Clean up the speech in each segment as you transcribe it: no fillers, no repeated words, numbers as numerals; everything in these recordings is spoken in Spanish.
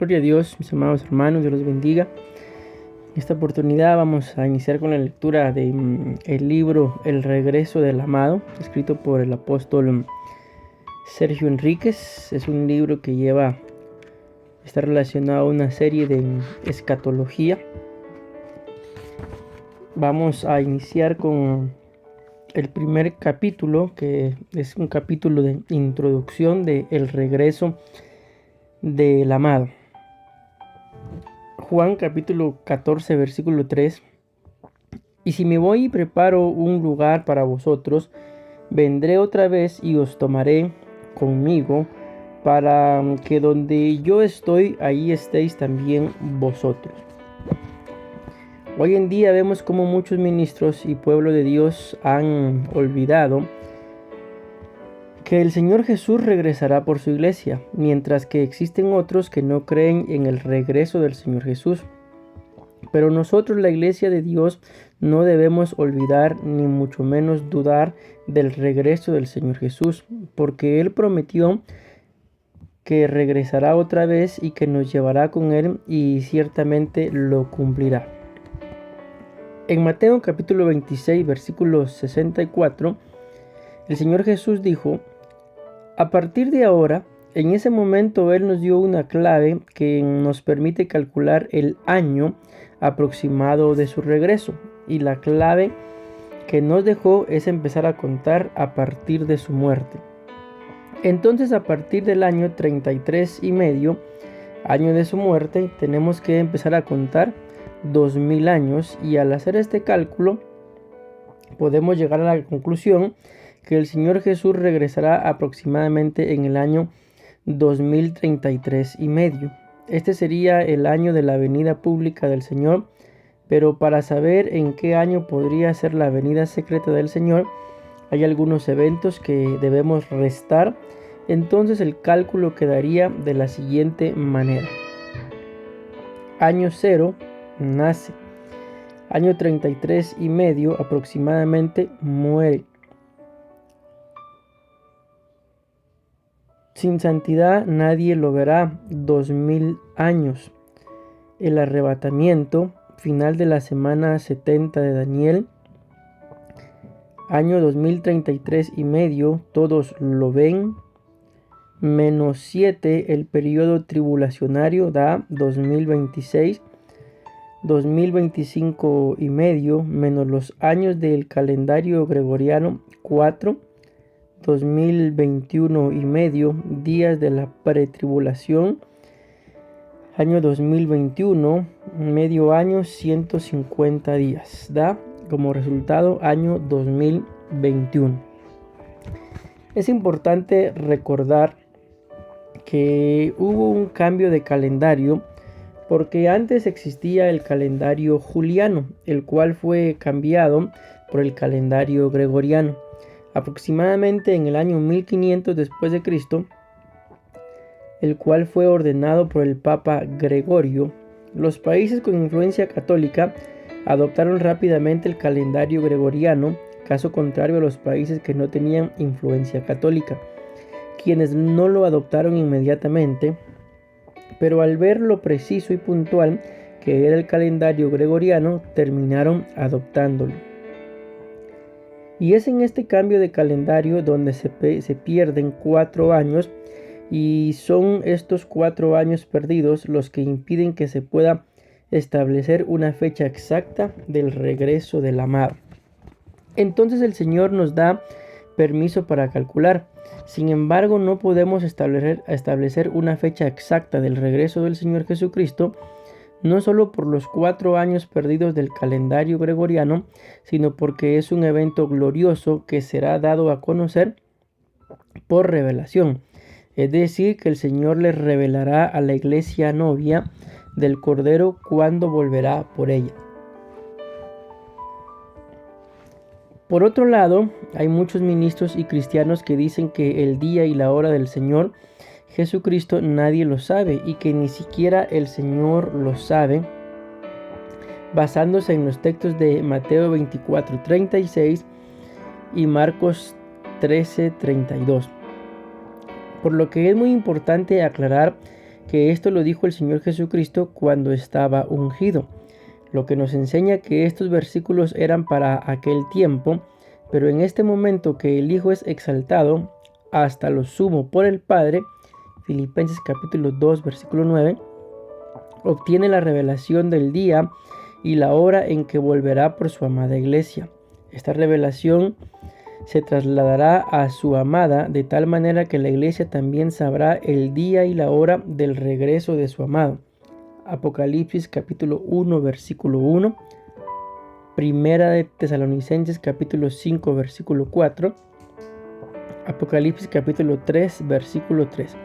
Gloria a Dios, mis amados hermanos, Dios los bendiga. En esta oportunidad vamos a iniciar con la lectura del libro El regreso del amado, escrito por el apóstol Sergio Enríquez. Es un libro que está relacionado a una serie de escatología. Vamos a iniciar con el primer capítulo, que es un capítulo de introducción de El regreso del amado. Juan capítulo 14 versículo 3. Y si me voy y preparo un lugar para vosotros, vendré otra vez y os tomaré conmigo, para que donde yo estoy, ahí estéis también vosotros. Hoy en día vemos como muchos ministros y pueblo de Dios han olvidado que el Señor Jesús regresará por su iglesia, mientras que existen otros que no creen en el regreso del Señor Jesús. Pero nosotros, la iglesia de Dios, no debemos olvidar ni mucho menos dudar del regreso del Señor Jesús, porque Él prometió que regresará otra vez y que nos llevará con Él, y ciertamente lo cumplirá. En Mateo capítulo 26 versículo 64, el Señor Jesús dijo: a partir de ahora, en ese momento Él nos dio una clave que nos permite calcular el año aproximado de su regreso, y la clave que nos dejó es empezar a contar a partir de su muerte. Entonces, a partir del año 33 y medio, año de su muerte, tenemos que empezar a contar 2000 años, y al hacer este cálculo podemos llegar a la conclusión que el Señor Jesús regresará aproximadamente en el año 2033 y medio. Este sería el año de la venida pública del Señor, pero para saber en qué año podría ser la venida secreta del Señor, hay algunos eventos que debemos restar. Entonces el cálculo quedaría de la siguiente manera: año 0 nace, año 33 y medio aproximadamente muere. Sin santidad nadie lo verá, 2000 años. El arrebatamiento, final de la semana 70 de Daniel, año 2033 y medio, todos lo ven. Menos 7, el periodo tribulacionario da 2026, 2025 y medio, menos los años del calendario gregoriano, 4, 2021 y medio, días de la pretribulación, año 2021, medio año, 150 días, da como resultado año 2021. Es importante recordar que hubo un cambio de calendario, porque antes existía el calendario juliano, el cual fue cambiado por el calendario gregoriano. Aproximadamente en el año 1500 después de Cristo, el cual fue ordenado por el Papa Gregorio, los países con influencia católica adoptaron rápidamente el calendario gregoriano, caso contrario a los países que no tenían influencia católica, quienes no lo adoptaron inmediatamente, pero al ver lo preciso y puntual que era el calendario gregoriano, terminaron adoptándolo. Y es en este cambio de calendario donde se pierden 4 años, y son estos 4 años perdidos los que impiden que se pueda establecer una fecha exacta del regreso del amado. Entonces el Señor nos da permiso para calcular. Sin embargo, no podemos establecer una fecha exacta del regreso del Señor Jesucristo, no solo por los 4 años perdidos del calendario gregoriano, sino porque es un evento glorioso que será dado a conocer por revelación. Es decir, que el Señor le revelará a la iglesia novia del Cordero cuando volverá por ella. Por otro lado, hay muchos ministros y cristianos que dicen que el día y la hora del Señor Jesucristo nadie lo sabe, y que ni siquiera el Señor lo sabe, basándose en los textos de Mateo 24:36 y Marcos 13:32. Por lo que es muy importante aclarar que esto lo dijo el Señor Jesucristo cuando estaba ungido, lo que nos enseña que estos versículos eran para aquel tiempo, pero en este momento que el Hijo es exaltado hasta lo sumo por el Padre, Filipenses capítulo 2 versículo 9, obtiene la revelación del día y la hora en que volverá por su amada iglesia. Esta revelación se trasladará a su amada de tal manera que la iglesia también sabrá el día y la hora del regreso de su amado. Apocalipsis capítulo 1 versículo 1, Primera de Tesalonicenses capítulo 5 versículo 4, Apocalipsis capítulo 3 versículo 3.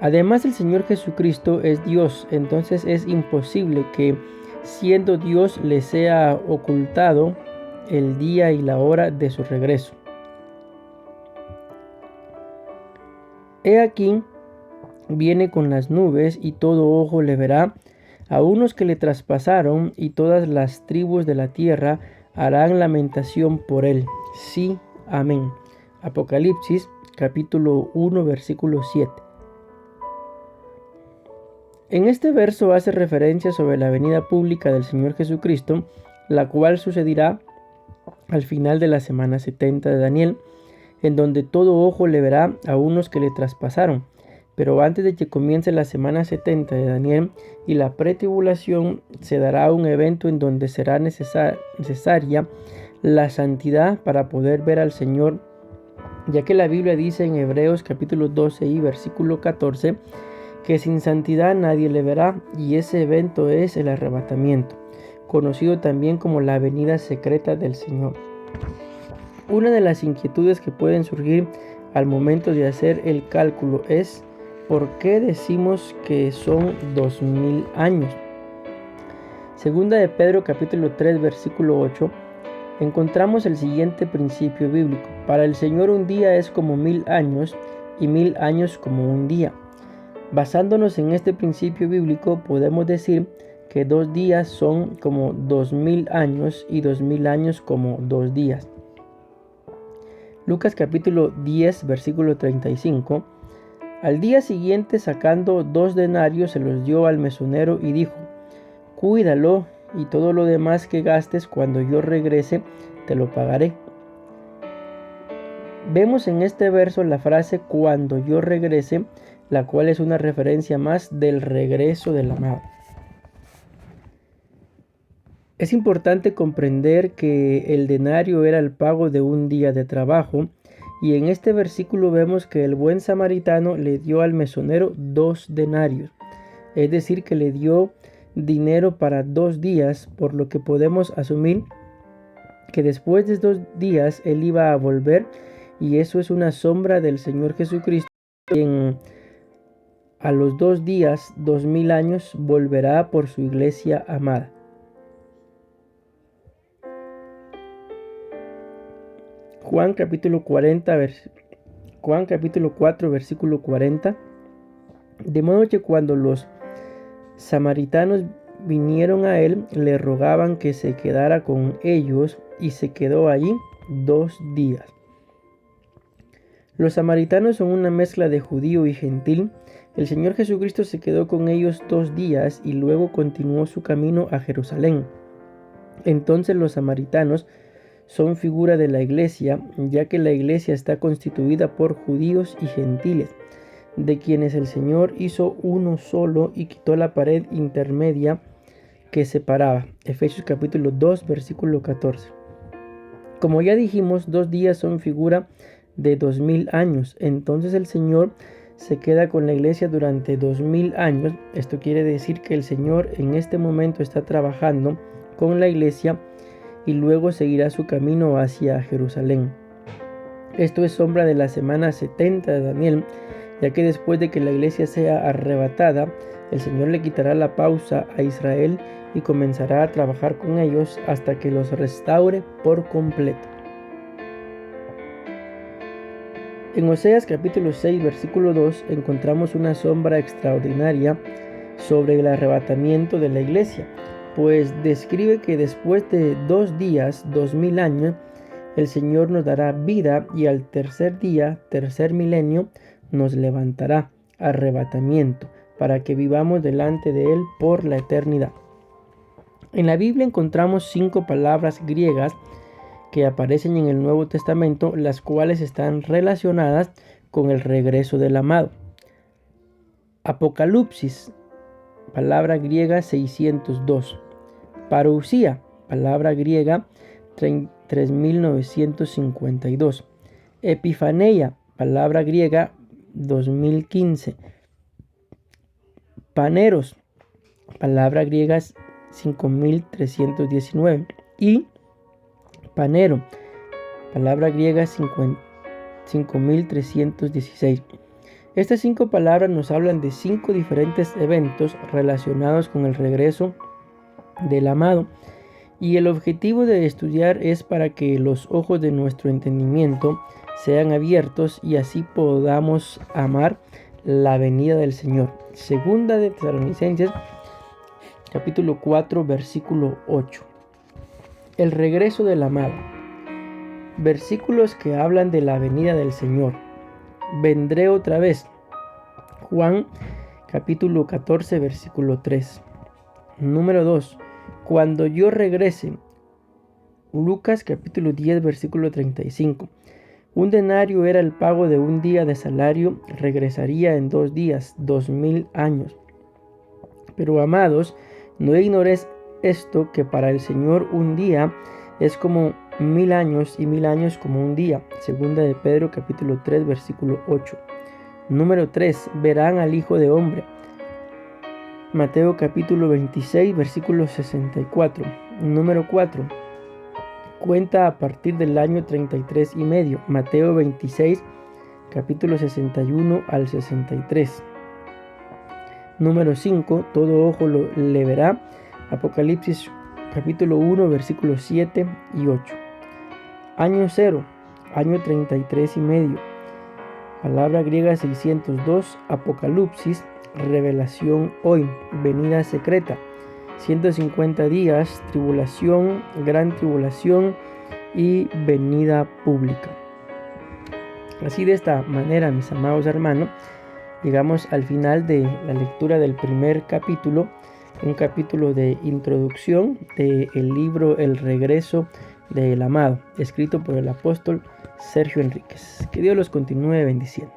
Además, el Señor Jesucristo es Dios, entonces es imposible que, siendo Dios, le sea ocultado el día y la hora de su regreso. He aquí, viene con las nubes y todo ojo le verá, a unos que le traspasaron, y todas las tribus de la tierra harán lamentación por él. Sí, amén. Apocalipsis capítulo 1 versículo 7. En este verso hace referencia sobre la venida pública del Señor Jesucristo, la cual sucederá al final de la semana 70 de Daniel, en donde todo ojo le verá a unos que le traspasaron. Pero antes de que comience la semana 70 de Daniel y la pretribulación, se dará un evento en donde será necesaria la santidad para poder ver al Señor, ya que la Biblia dice en Hebreos capítulo 12 y versículo 14 que sin santidad nadie le verá, y ese evento es el arrebatamiento, conocido también como la venida secreta del Señor. Una de las inquietudes que pueden surgir al momento de hacer el cálculo es ¿por qué decimos que son 2000 años? Segunda de Pedro capítulo 3 versículo 8 encontramos el siguiente principio bíblico: para el Señor un día es como 1000 años y 1000 años como un día. Basándonos en este principio bíblico, podemos decir que 2 días son como 2000 años y 2000 años como 2 días. Lucas capítulo 10 versículo 35. Al día siguiente, sacando 2 denarios, se los dio al mesonero y dijo: cuídalo, y todo lo demás que gastes cuando yo regrese te lo pagaré. Vemos en este verso la frase cuando yo regrese, la cual es una referencia más del regreso del amado. Es importante comprender que el denario era el pago de un día de trabajo, y en este versículo vemos que el buen samaritano le dio al mesonero 2 denarios, es decir, que le dio dinero para 2 días, por lo que podemos asumir que después de 2 días él iba a volver, y eso es una sombra del Señor Jesucristo, quien a los 2 días, 2000 años, volverá por su iglesia amada. Juan capítulo 4 versículo 40. De modo que cuando los samaritanos vinieron a él, le rogaban que se quedara con ellos, y se quedó allí 2 días. Los samaritanos son una mezcla de judío y gentil. El Señor Jesucristo se quedó con ellos 2 días y luego continuó su camino a Jerusalén. Entonces los samaritanos son figura de la iglesia, ya que la iglesia está constituida por judíos y gentiles, de quienes el Señor hizo uno solo y quitó la pared intermedia que separaba. Efesios capítulo 2 versículo 14. Como ya dijimos, 2 días son figura de 2000 años. Entonces el Señor se queda con la iglesia durante 2000 años. Esto quiere decir que el Señor en este momento está trabajando con la iglesia y luego seguirá su camino hacia Jerusalén. Esto es sombra de la semana 70 de Daniel, ya que después de que la iglesia sea arrebatada, el Señor le quitará la pausa a Israel y comenzará a trabajar con ellos hasta que los restaure por completo. En Oseas capítulo 6 versículo 2 encontramos una sombra extraordinaria sobre el arrebatamiento de la iglesia, pues describe que después de 2 días, 2000 años, el Señor nos dará vida y al tercer día, tercer milenio, nos levantará. Arrebatamiento. para que vivamos delante de Él por la eternidad. En la Biblia encontramos 5 palabras griegas que aparecen en el Nuevo Testamento, las cuales están relacionadas con el regreso del amado. Apocalipsis, palabra griega 602. Parousia, palabra griega 3952. Epifaneia, palabra griega 2015. Paneros, palabra griega 5319. Y panero, palabra griega 5316. Estas 5 palabras nos hablan de 5 diferentes eventos relacionados con el regreso del amado, y el objetivo de estudiar es para que los ojos de nuestro entendimiento sean abiertos y así podamos amar la venida del Señor. Segunda de Tesalonicenses capítulo 4 versículo 8. El regreso del amado. Versículos que hablan de la venida del Señor. Vendré otra vez. Juan capítulo 14 versículo 3. Número 2. Cuando yo regrese. Lucas capítulo 10 versículo 35. Un denario era el pago de un día de salario, regresaría en 2 días, 2000 años. Pero amados, no ignoréis esto, que para el Señor un día es como 1000 años y 1000 años como un día. Segunda de Pedro capítulo 3 versículo 8. Número 3. Verán al Hijo de Hombre. Mateo capítulo 26 versículo 64. Número 4. Cuenta a partir del año 33 y medio. Mateo 26 capítulo 61 al 63. Número 5. Todo ojo le verá. Apocalipsis capítulo 1 versículos 7 y 8. Año 0. Año 33 y medio. Palabra griega 602. Apocalipsis. Revelación hoy. Venida secreta. 150 días. Tribulación. Gran tribulación. Y venida pública. Así, de esta manera, mis amados hermanos, llegamos al final de la lectura del primer capítulo. Un capítulo de introducción del libro El regreso del amado, escrito por el apóstol Sergio Enríquez. Que Dios los continúe bendiciendo.